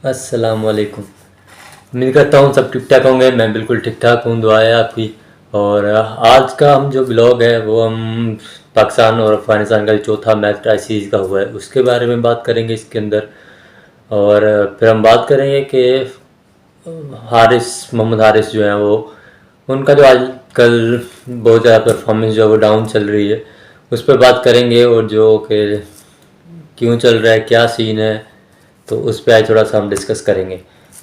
अस्सलाम वालेकुम। उम्मीद करता हूँ सब ठीक ठाक होंगे। मैं बिल्कुल ठीक ठाक हूँ, दुआ है आपकी। और आज का हम जो ब्लॉग है वो हम पाकिस्तान और अफ़गानिस्तान का जो चौथा मैच ट्राई सीरीज़ का हुआ है उसके बारे में बात करेंगे इसके अंदर। और फिर हम बात करेंगे कि मोहम्मद हारिस जो है वो उनका जो आजकल बहुत ज़्यादा परफॉर्मेंस जो है वो डाउन चल रही है, उस पर बात करेंगे। और जो कि क्यों चल रहा है, क्या सीन है, तो उस पर आज थोड़ा सा हम डिस्कस करेंगे।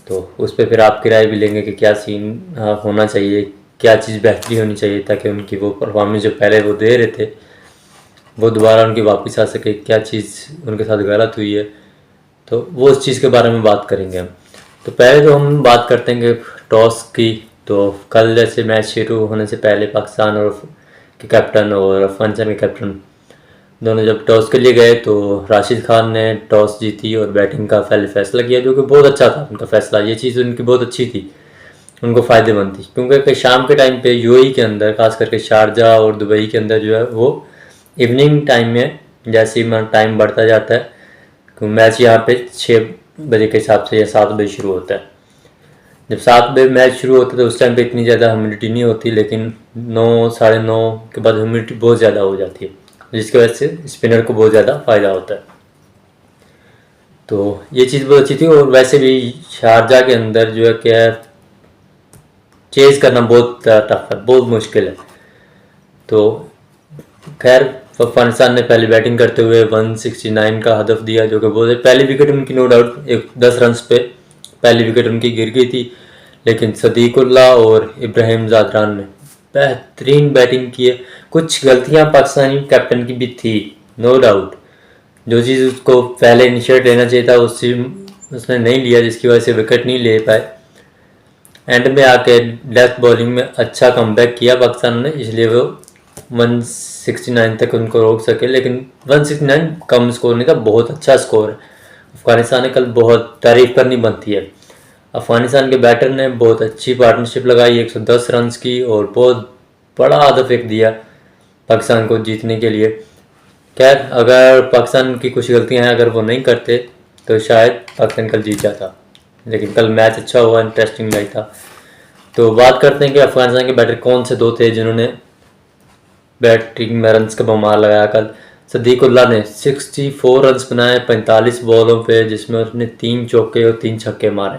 तो उस पर फिर आपकी राय भी लेंगे कि क्या सीन होना चाहिए, क्या चीज़ बेहतरी होनी चाहिए ताकि उनकी वो परफॉर्मेंस जो पहले वो दे रहे थे वो दोबारा उनकी वापस आ सके, क्या चीज़ उनके साथ गलत हुई है, तो वो उस चीज़ के बारे में बात करेंगे हम। तो पहले तो हम बात करते हैं कि टॉस की। तो कल जैसे मैच शुरू होने से पहले पाकिस्तान और के कैप्टन और अफगानिस्तान के कैप्टन दोनों जब टॉस के लिए गए तो राशिद खान ने टॉस जीती और बैटिंग का पहले फैसला किया, जो कि बहुत अच्छा था उनका फैसला। ये चीज़ उनकी बहुत अच्छी थी, उनको फ़ायदेमंद थी, क्योंकि शाम के टाइम पे यूएई के अंदर, खास करके शारजा और दुबई के अंदर जो है वो इवनिंग टाइम में जैसे ही टाइम बढ़ता जाता है, क्योंकि मैच यहाँ पे 6 बजे के हिसाब से या 7 बजे शुरू होता है। जब 7 बजे मैच शुरू होता है तो उस टाइम पे इतनी ज़्यादा ह्यूमिडिटी नहीं होती, लेकिन 9 साढ़े 9 के बाद ह्यूमिडिटी बहुत ज़्यादा हो जाती है, जिसकी वजह से स्पिनर को बहुत ज़्यादा फ़ायदा होता है। तो ये चीज़ बहुत अच्छी थी। और वैसे भी शारजा के अंदर जो है क्या है, चेज़ करना बहुत टफ है, बहुत मुश्किल है। तो खैर अफगानिस्तान ने पहले बैटिंग करते हुए 169 का हदफ दिया, जो कि बहुत पहली विकेट उनकी नो डाउट 10 रन पे पहली विकेट उनकी गिर गई थी, लेकिन सदीकुल्ला और इब्राहिम जादरान ने बेहतरीन बैटिंग की है। कुछ गलतियां पाकिस्तानी कैप्टन की भी थी, नो डाउट। जो चीज़ उसको पहले इनिशिएट लेना चाहिए था उस चीज उसने नहीं लिया, जिसकी वजह से विकेट नहीं ले पाए। एंड में आके डेथ बॉलिंग में अच्छा कमबैक किया पाकिस्तान ने, इसलिए वो 169 तक उनको रोक सके। लेकिन 169 कम स्कोर नहीं था, बहुत अच्छा स्कोर है। अफगानिस्तान ने कल बहुत तारीफ करनी बनती है। अफगानिस्तान के बैटर ने बहुत अच्छी पार्टनरशिप लगाई, 110 रन की, और बहुत बड़ा हदफ एक दिया पाकिस्तान को जीतने के लिए। खैर अगर पाकिस्तान की कुछ गलतियां हैं, अगर वो नहीं करते तो शायद पाकिस्तान कल जीत जाता, लेकिन कल मैच अच्छा हुआ, इंटरेस्टिंग मैच था। तो बात करते हैं कि अफगानिस्तान के बैटर कौन से दो थे जिन्होंने बैटिंग में रन्स का बमार लगाया कल। सदीकुल्ला ने 64 रन्स बनाए 45 बॉलों पे, जिसमें उसने 3 चौके और 3 छक्के मारे।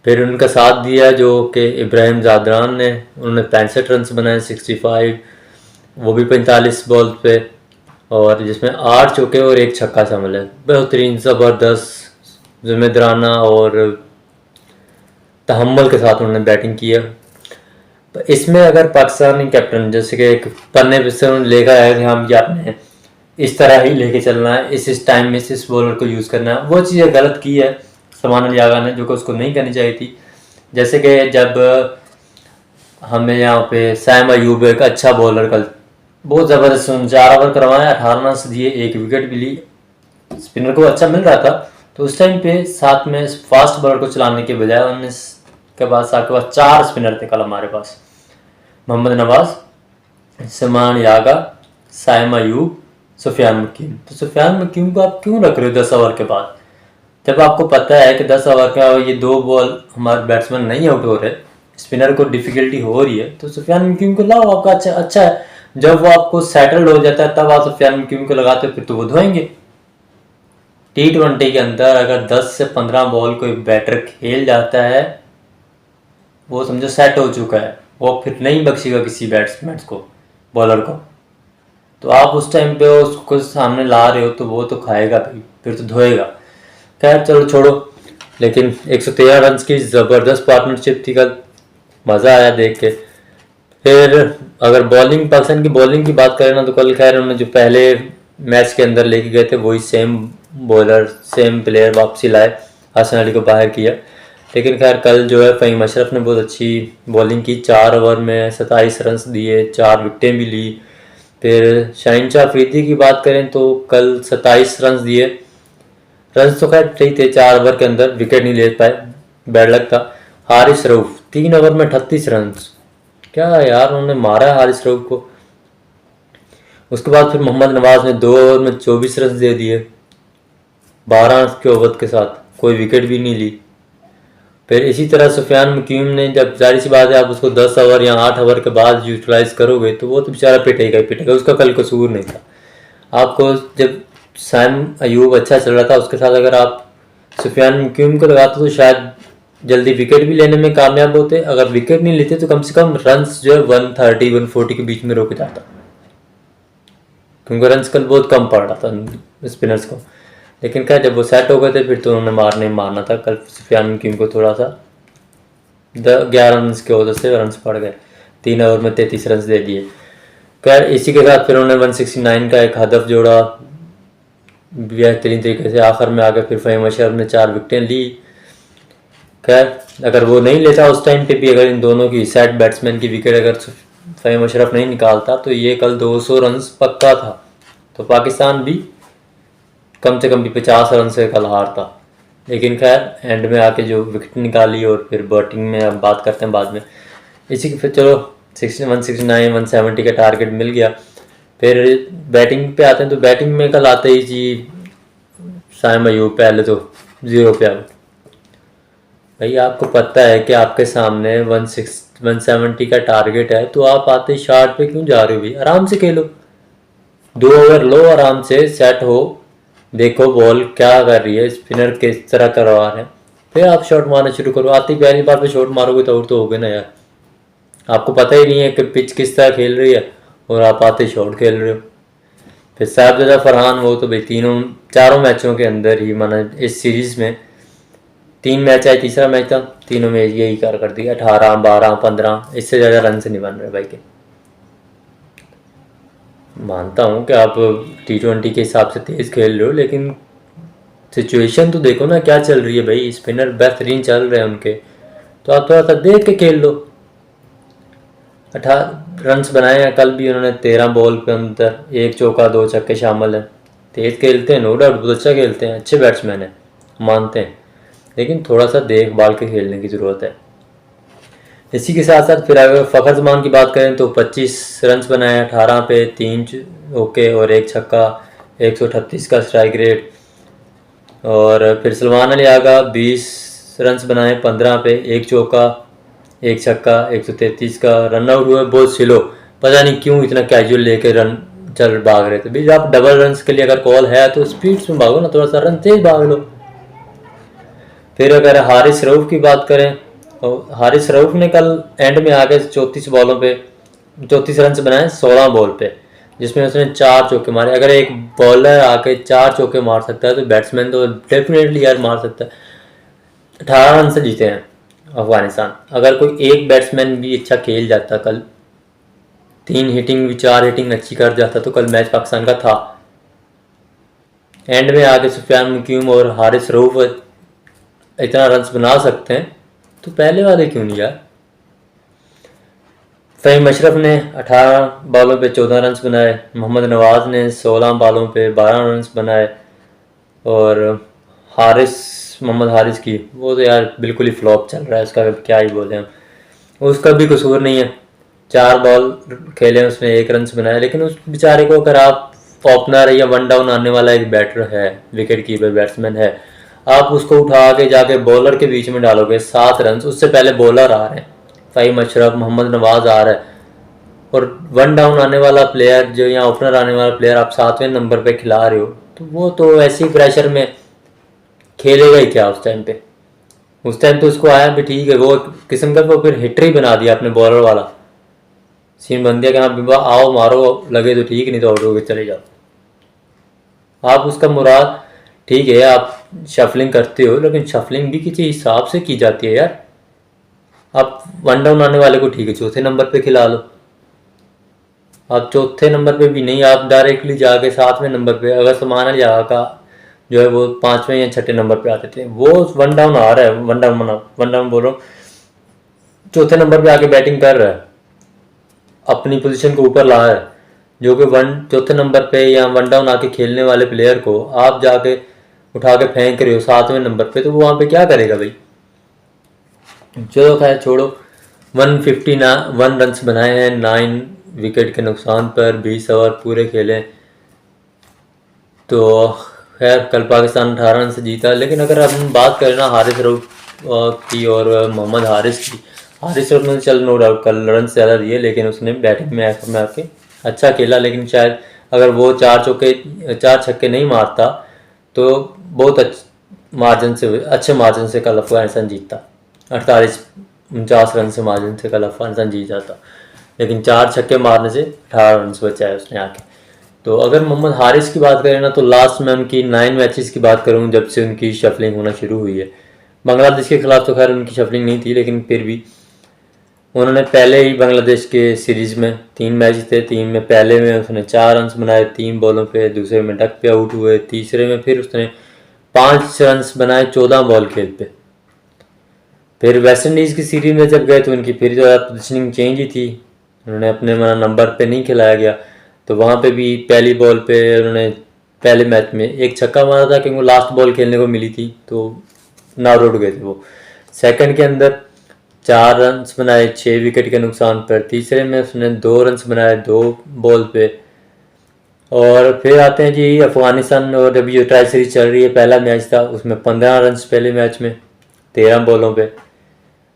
फिर उनका साथ दिया जो कि इब्राहिम जादरान ने, उन्होंने 65 रन्स बनाए 65, वो भी 45 बॉल पे, और जिसमें 8 चौके और 1 छक्का शामिल है। बेहतरीन, ज़बरदस्त, जिम्मेदाराना और तहम्मुल के साथ उन्होंने बैटिंग की है। तो इसमें अगर पाकिस्तानी कैप्टन जैसे कि एक पन्ने पे से उन्होंने लेकर आया कि हम ये आपने इस तरह ही लेके चलना है, इस टाइम में इस बॉलर को यूज़ करना है, वो चीज़ें गलत की है समान अली आगा ने, जो कि उसको नहीं करनी चाहिए थी। जैसे कि जब हमें यहाँ पे सैम अयूब एक अच्छा बॉलर कल बहुत ज़बरदस्त 4 ओवर करवाया, 18 रन दिए, 1 विकेट भी ली, स्पिनर को अच्छा मिल रहा था। तो उस टाइम पे साथ में फास्ट बॉलर को चलाने के बजाय उन्होंने के पास 4 स्पिनर थे कल हमारे पास, मोहम्मद नवाज, सलमान यागा, साइम अयूब, सुफियान मकीम। तो सुफियान मकीम को आप क्यों रख रहे हो 10 ओवर के बाद, जब आपको पता है कि 10 ओवर का ये 2 बॉल हमारे बैट्समैन नहीं आउट हो रहे, स्पिनर को डिफिकल्टी हो रही है, तो सुफियान मकीम को लाओ, आपका अच्छा है। जब वो आपको सेटल्ड हो जाता है तब आप सुफियान मकीम को लगाते हो, फिर तो वो धोएंगे। T20 के अंदर अगर 10 से 15 बॉल कोई बैटर खेल जाता है, वो समझो सेट हो चुका है, वो फिर नहीं बख्शेगा किसी बैट्समैन को, बॉलर को। तो आप उस टाइम पे उसको सामने ला रहे हो तो वो तो खाएगा भी, फिर तो धोएगा। खैर चलो छोड़ो, लेकिन 113 रन की ज़बरदस्त पार्टनरशिप थी कल, मज़ा आया देख के। फिर अगर बॉलिंग, पाकिस्तान की बॉलिंग की बात करें ना, तो कल खैर उन्होंने जो पहले मैच के अंदर लेके गए थे वही सेम बॉलर, सेम प्लेयर वापसी लाए, हसन अली को बाहर किया। लेकिन खैर कल जो है फ़हीम अशरफ ने बहुत अच्छी बॉलिंग की, 4 ओवर में 27 रन दिए, 4 विकटें भी ली। फिर शाहिन अफरीदी की बात करें तो कल 27 रन दिए, रन तो खैर सही थे 4 ओवर के अंदर, विकेट नहीं ले पाए, बैड लक था। हारिस रऊफ 3 ओवर में 38 रन, क्या यार उन्होंने मारा है हारिस रऊफ को। उसके बाद फिर मोहम्मद नवाज ने 2 ओवर में 24 रन दे दिए 12 के ओवर के साथ, कोई विकेट भी नहीं ली। फिर इसी तरह सुफियान मुकीम ने, जब जाहिर सी बात है आप उसको 10 ओवर या 8 ओवर के बाद यूटिलाइज करोगे तो वो तो बेचारा पिटेगा ही पिटेगा, उसका कल कसूर नहीं था। आपको जब साइम अयूब अच्छा चल रहा था उसके साथ अगर आप सुफियान मुकीम को लगाते तो शायद जल्दी विकेट भी लेने में कामयाब होते। अगर विकेट नहीं लेते तो कम से कम रन्स जो है 130 140 के बीच में रोक जाता, क्योंकि रन्स कल बहुत कम पड़ रहा था स्पिनर्स को। लेकिन क्या जब वो सेट हो गए थे फिर तो उन्होंने मारना था। कल सुफियान मुकीम को थोड़ा सा 11 रन की वजह से रन्स पड़ गए, 3 ओवर में 33 रन दे दिए। खैर इसी के साथ फिर उन्होंने 169 का एक हदफ जोड़ा बेहतरीन तरीके से, आखिर में आगे फिर फ़हीम अशरफ ने 4 विकेटें ली। खैर अगर वो नहीं लेता उस टाइम पे भी, अगर इन दोनों की सेट बैट्समैन की विकेट अगर फ़हीम अशरफ नहीं निकालता तो ये कल 200 रन पक्का था, तो पाकिस्तान भी कम से कम भी 50 रन से कल हारता। लेकिन खैर एंड में आके जो विकेट निकाली और फिर बैटिंग में अब बात करते हैं बाद में। इसी के फिर चलो 169 170 का टारगेट मिल गया। फिर बैटिंग पे आते हैं, तो बैटिंग में कल आते ही जी साइम अयूब पहले तो 0 पे आउट। भाई आपको पता है कि आपके सामने 170 का टारगेट है, तो आप आते शार्ट पे क्यों जा रहे हो भाई? आराम से खेलो, 2 ओवर लो, आराम से सेट हो, देखो बॉल क्या कर रही है, स्पिनर किस तरह करवा रहे हैं, फिर आप शॉट मारना शुरू करो। आती पहली बार पे शॉट मारोगे तो आउट तो होगे ना यार। आपको पता ही नहीं है कि पिच किस तरह खेल रही है और आप आते शॉट खेल रहे हो। फिर साहबजादा फरहान वो तो भाई चारों मैचों के अंदर ही, माना इस सीरीज़ में 3 मैच आए, तीसरा मैच था, तीनों में यही कर दी 18 12 15, इससे ज़्यादा रन से नहीं बन रहे भाई के। मानता हूँ कि आप T20 के हिसाब से तेज़ खेल रहे हो, लेकिन सिचुएशन तो देखो ना क्या चल रही है भाई। स्पिनर बेहतरीन चल रहे हैं उनके, तो आप थोड़ा सा देख के खेल लो। 18 रन बनाए हैं कल भी उन्होंने, 13 बॉल पे अंदर, 1 चौका 2 छक्के शामिल हैं। तेज़ खेलते हैं नो डाउट, बहुत अच्छा खेलते हैं, अच्छे बैट्समैन हैं, मानते हैं, लेकिन थोड़ा सा देखभाल के खेलने की ज़रूरत है। इसी के साथ साथ फिर अगर फ़खर जमान की बात करें तो 25 रन बनाए 18 पे, 3 चौके और 1 छक्का, 138 का स्ट्राइक रेट। और फिर सलमान अली आगा 20 रन बनाए 15 पे, 1 चौका 1 छक्का, 133 का। रन आउट हुए बहुत स्लो, पता नहीं क्यों इतना कैजुअल लेके रन चल भाग रहे थे भाई। आप डबल रन के लिए अगर कॉल है तो स्पीड में भागो ना, थोड़ा सा रन तेज भाग लो। फिर अगर हारिस रऊफ की बात करें, तो हारिस रऊफ ने कल एंड में आके 34 बॉलों पे 34 रन बनाए 16 बॉल पे, जिसमें उसने 4 चौके मारे। अगर एक बॉलर आके 4 चौके मार सकता है तो बैट्समैन तो डेफिनेटली यार मार सकता है। 18 रन से जीते हैं अफगानिस्तान। अगर कोई एक बैट्समैन भी अच्छा खेल जाता कल, 3 हिटिंग भी 4 हिटिंग अच्छी कर जाता, तो कल मैच पाकिस्तान का था। एंड में आके सुफियान मुकीम और हारिस रऊफ इतना रन बना सकते हैं तो पहले वाले क्यों नहीं यार। फ़हीम अशरफ ने 18 बॉलों पे 14 रन बनाए, मोहम्मद नवाज़ ने 16 बॉलों पे 12 रन बनाए, और मोहम्मद हारिस की वो तो यार बिल्कुल ही फ्लॉप चल रहा है, उसका क्या ही बोले हम। उसका भी कसूर नहीं है, 4 बॉल खेले उसने 1 रन बनाया, लेकिन उस बेचारे को अगर आप ओपनर या 1 डाउन आने वाला एक बैटर है, विकेट कीपर बैट्समैन है, आप उसको उठा के जाके बॉलर के बीच में डालोगे 7 रन, उससे पहले बॉलर आ रहे हैं, फ़हीम अशरफ मोहम्मद नवाज़ आ रहा है, और 1 डाउन आने वाला प्लेयर जो या ओपनर आने वाला प्लेयर आप 7वें नंबर पे खिला रहे हो, तो वो तो ऐसी प्रेशर में खेलेगा ही क्या उस टाइम पे। उस टाइम तो उसको आया भी ठीक है, वो किस्म का वो फिर हिटर ही बना दिया अपने बॉलर वाला सीन बन दिया कि हाँ बिबा आओ मारो, लगे तो ठीक, नहीं तो आउट हो के चले जाओ। आप उसका मुराद ठीक है, आप शफलिंग करते हो, लेकिन शफलिंग भी किसी हिसाब से की जाती है यार। आप 1 डाउन आने वाले को ठीक है 4थे नंबर पे खिला लो, आप 4थे नंबर पे भी नहीं, आप डायरेक्टली जाके 7वें नंबर पे, अगर सलमान अली का जो है वो 5वें या 6ठे नंबर पे आते थे, वो 1 डाउन आ रहा है, 1 डाउन बोल रहा हूँ, 4थे नंबर पे आके बैटिंग कर रहा है, अपनी पोजीशन को ऊपर ला रहा है, जो कि 4थे नंबर पे या 1 डाउन आके खेलने वाले प्लेयर को आप जाके उठा के फेंक रहे हो 7वें नंबर पे, तो वो वहाँ पे क्या करेगा भाई। चलो खैर छोड़ो। 151 रन बनाए हैं 9 विकेट के नुकसान पर, 20 ओवर पूरे खेले, तो खैर कल पाकिस्तान 18 रन से जीता, लेकिन अगर हम बात करें ना हारिस रऊफ की और मोहम्मद हारिस की, हारिस रऊफ ने चल नो डाउट कल रन ज़्यादा दिए, लेकिन उसने बैटिंग में आखिर में आके अच्छा खेला। लेकिन शायद अगर वो 4 छक्के नहीं मारता तो बहुत अच्छे मार्जिन से कल अफगानिस्तान जीतता, 48-49 रन से मार्जिन से कल अफगानिस्तान जीत जाता। लेकिन 4 छक्के मारने से 18 रन बचाए उसने आके। तो अगर मोहम्मद हारिस की बात करें ना, तो लास्ट में उनकी 9 मैचेस की बात करूँ जब से उनकी शफलिंग होना शुरू हुई है। बांग्लादेश के खिलाफ तो खैर उनकी शफलिंग नहीं थी, लेकिन फिर भी उन्होंने पहले ही बांग्लादेश के सीरीज़ में 3 मैच थे, 3 में पहले में उसने 4 रन बनाए 3 बॉलों पे, दूसरे में डक पे आउट हुए, तीसरे में फिर उसने 5 रन बनाए 14 बॉल खेल पे। फिर वेस्ट इंडीज़ की सीरीज में जब गए तो उनकी फिर जो है पोजिशनिंग चेंज ही थी, उन्होंने अपने नंबर पे नहीं खिलाया गया। तो वहाँ पे भी पहली बॉल पे उन्होंने पहले मैच में एक छक्का मारा था क्योंकि लास्ट बॉल खेलने को मिली थी, तो नॉट आउट गए थे वो। सेकंड के अंदर 4 रन बनाए 6 विकेट के नुकसान पर, तीसरे में उसने 2 रन बनाए 2 बॉल पे। और फिर आते हैं जी अफगानिस्तान, और अभी जो ट्राई सीरीज चल रही है, पहला मैच था उसमें 15 रन पहले मैच में 13 बॉलों पे।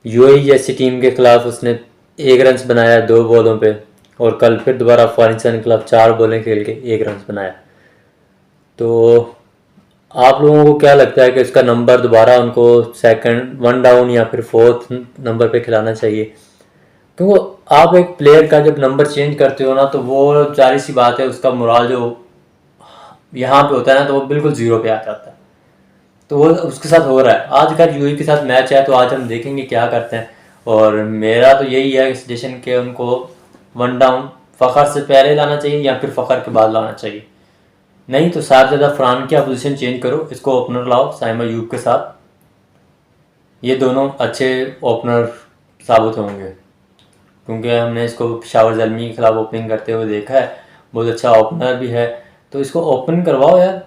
यूएई जैसी टीम के खिलाफ उसने 1 रन बनाया 2 बॉलों पे, और कल फिर दोबारा अफगानिस्तान के खिलाफ 4 बॉलें खेल के 1 रन बनाया। तो आप लोगों को क्या लगता है कि इसका नंबर दोबारा उनको सेकंड 1 डाउन या फिर 4th नंबर पे खिलाना चाहिए? क्योंकि आप एक प्लेयर का जब नंबर चेंज करते हो ना, तो वो जाहिर सी बात है उसका मोराल जो यहाँ पे होता है ना, तो वो बिल्कुल ज़ीरो पे आ जाता है। तो वो उसके साथ हो रहा है। आज का यूएई के साथ मैच है, तो आज हम देखेंगे क्या करते हैं। और मेरा तो यही है सजेशन कि उनको 1 डाउन फ़खर से पहले लाना चाहिए या फिर फ़खर के बाद लाना चाहिए। नहीं तो साजिद फरहान की पोजीशन चेंज करो, इसको ओपनर लाओ साइम अयूब के साथ, ये दोनों अच्छे ओपनर साबित होंगे। क्योंकि हमने इसको पेशावर ज़ल्मी के खिलाफ ओपनिंग करते हुए देखा है, बहुत अच्छा ओपनर भी है। तो इसको ओपन करवाओ यार।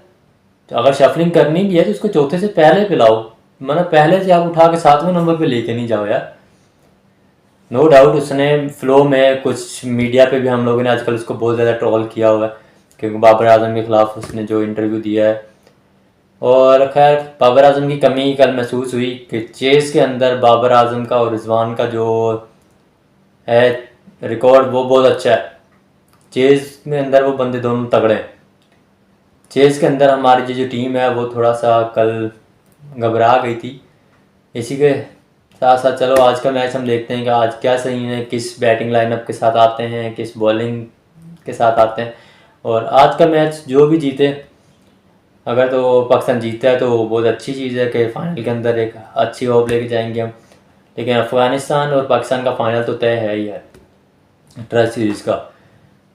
तो अगर शफलिंग करनी भी है तो उसको चौथे से पहले पिलाओ, मतलब पहले से आप उठा के 7वें नंबर पे लेके नहीं जाओ यार। नो डाउट उसने फ्लो में कुछ मीडिया पे भी हम लोगों ने आजकल उसको बहुत ज़्यादा ट्रोल किया हुआ है, क्योंकि बाबर आजम के ख़िलाफ़ उसने जो इंटरव्यू दिया है। और खैर बाबर आजम की कमी कल महसूस हुई कि चेज़ के अंदर बाबर आजम का और रिजवान का जो है रिकॉर्ड वो बहुत अच्छा है। चेज़ में अंदर वो बंदे दोनों तगड़े हैं। चेज़ के अंदर हमारी जो टीम है वो थोड़ा सा कल घबरा गई थी। इसी के साथ साथ चलो आज का मैच हम देखते हैं कि आज क्या सही है, किस बैटिंग लाइनअप के साथ आते हैं, किस बॉलिंग के साथ आते हैं। और आज का मैच जो भी जीते, अगर तो पाकिस्तान जीतता है तो बहुत अच्छी चीज़ है कि फाइनल के अंदर एक अच्छी होप लेके जाएंगे हम। लेकिन अफ़गानिस्तान और पाकिस्तान का फाइनल तो तय है ही है टेस्ट सीरीज़ का।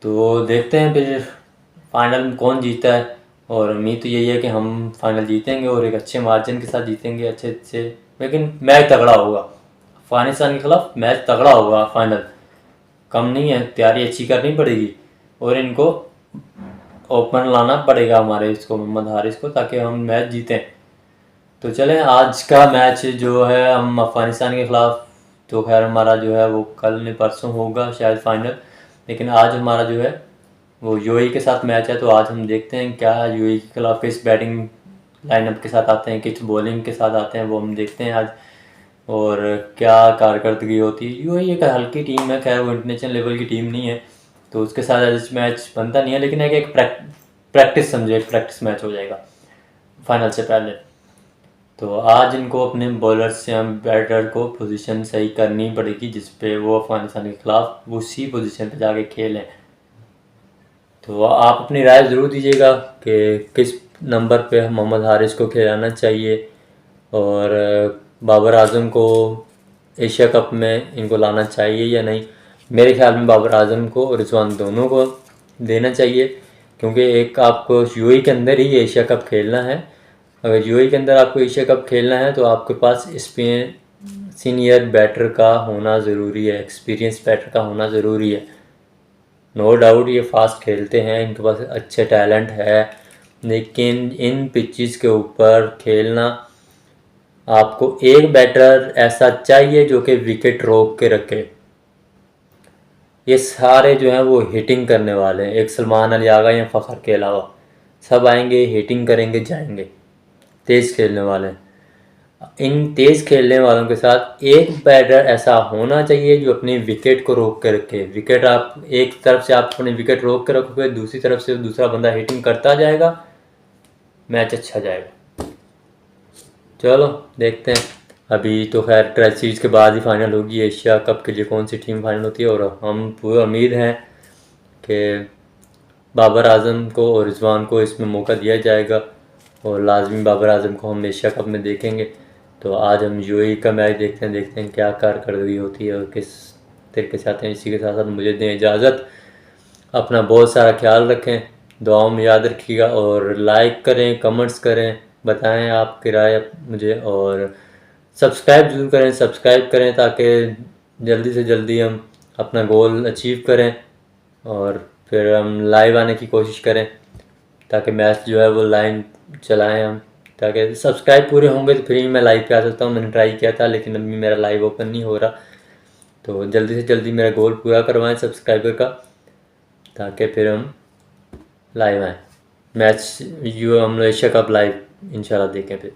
तो देखते हैं फिर फाइनल में कौन जीतता है, और उम्मीद तो यही है कि हम फाइनल जीतेंगे और एक अच्छे मार्जिन के साथ जीतेंगे, अच्छे से। लेकिन मैच तगड़ा होगा, अफ़गानिस्तान के खिलाफ मैच तगड़ा होगा, फाइनल कम नहीं है, तैयारी अच्छी करनी पड़ेगी और इनको ओपन लाना पड़ेगा हमारे इसको मोहम्मद हारिस को, ताकि हम मैच जीतें। तो चलें आज का मैच जो है हम अफ़गानिस्तान के ख़िलाफ़, तो खैर हमारा जो है वो कल नहीं परसों होगा शायद फाइनल, लेकिन आज हमारा जो है वो यूएई के साथ मैच है। तो आज हम देखते हैं क्या यूएई के खिलाफ किस बैटिंग लाइनअप के साथ आते हैं, किस बॉलिंग के साथ आते हैं, वो हम देखते हैं आज, और क्या कारकर्दगी होती है। यूएई एक हल्की टीम है, खैर वो इंटरनेशनल लेवल की टीम नहीं है, तो उसके साथ आज मैच बनता नहीं है, लेकिन एक प्रैक्टिस समझे, एक प्रैक्टिस मैच हो जाएगा फाइनल से पहले। तो आज इनको अपने बॉलर से हम बैटर को पोजीशन सही करनी पड़ेगी, जिस पे वो अफ़गानिस्तान के खिलाफ उसी पोजीशन पे जाके खेलें। तो आप अपनी राय ज़रूर दीजिएगा कि किस नंबर पे मोहम्मद हारिस को खिलाना चाहिए, और बाबर आजम को एशिया कप में इनको लाना चाहिए या नहीं। मेरे ख्याल में बाबर आजम को और रिजवान दोनों को देना चाहिए, क्योंकि एक आपको यूएई के अंदर ही एशिया कप खेलना है। अगर यूएई के अंदर आपको एशिया कप खेलना है तो आपके पास इसमें सीनियर बैटर का होना ज़रूरी है, एक्सपीरियंस बैटर का होना ज़रूरी है। नो डाउट ये फास्ट खेलते हैं, इनके पास अच्छे टैलेंट है, लेकिन इन पिचेस के ऊपर खेलना आपको एक बैटर ऐसा चाहिए जो कि विकेट रोक के रखे। ये सारे जो हैं वो हिटिंग करने वाले हैं, एक सलमान अली आगा या फ़खर के अलावा सब आएंगे, हिटिंग करेंगे, जाएंगे। तेज़ खेलने वाले हैं। इन तेज़ खेलने वालों के साथ एक बैटर ऐसा होना चाहिए जो अपनी विकेट को रोक कर रखे। विकेट आप एक तरफ से आप अपनी विकेट रोक कर रखोगे, दूसरी तरफ से दूसरा बंदा हिटिंग करता जाएगा, मैच अच्छा जाएगा। चलो देखते हैं। अभी तो खैर टेस्ट सीरीज़ के बाद ही फाइनल होगी एशिया कप के लिए कौन सी टीम फाइनल होती है, और हम पूरी उम्मीद है कि बाबर आजम को और रिजवान को इसमें मौका दिया जाएगा, और लाजमी बाबर आजम को हम एशिया कप में देखेंगे। तो आज हम यूएई का मैच देखते हैं क्या कारकर्दगी होती है और किस तरीके से आते हैं। इसी के साथ साथ मुझे दें इजाज़त। अपना बहुत सारा ख्याल रखें, दुआओं में याद रखिएगा, और लाइक करें, कमेंट्स करें, बताएं आपकी राय मुझे, और सब्सक्राइब जरूर करें। सब्सक्राइब करें ताकि जल्दी से जल्दी हम अपना गोल अचीव करें, और फिर हम लाइव आने की कोशिश करें ताकि मैच जो है वो लाइन चलाएं हम, ताकि सब्सक्राइब पूरे होंगे तो फिर ही मैं लाइव पे आ सकता हूँ। मैंने ट्राई किया था लेकिन अभी मेरा लाइव ओपन नहीं हो रहा। तो जल्दी से जल्दी मेरा गोल पूरा करवाएं सब्सक्राइबर का, ताकि फिर हम लाइव आएँ मैच हम एशिया कप लाइव इंशाल्लाह देखें फिर।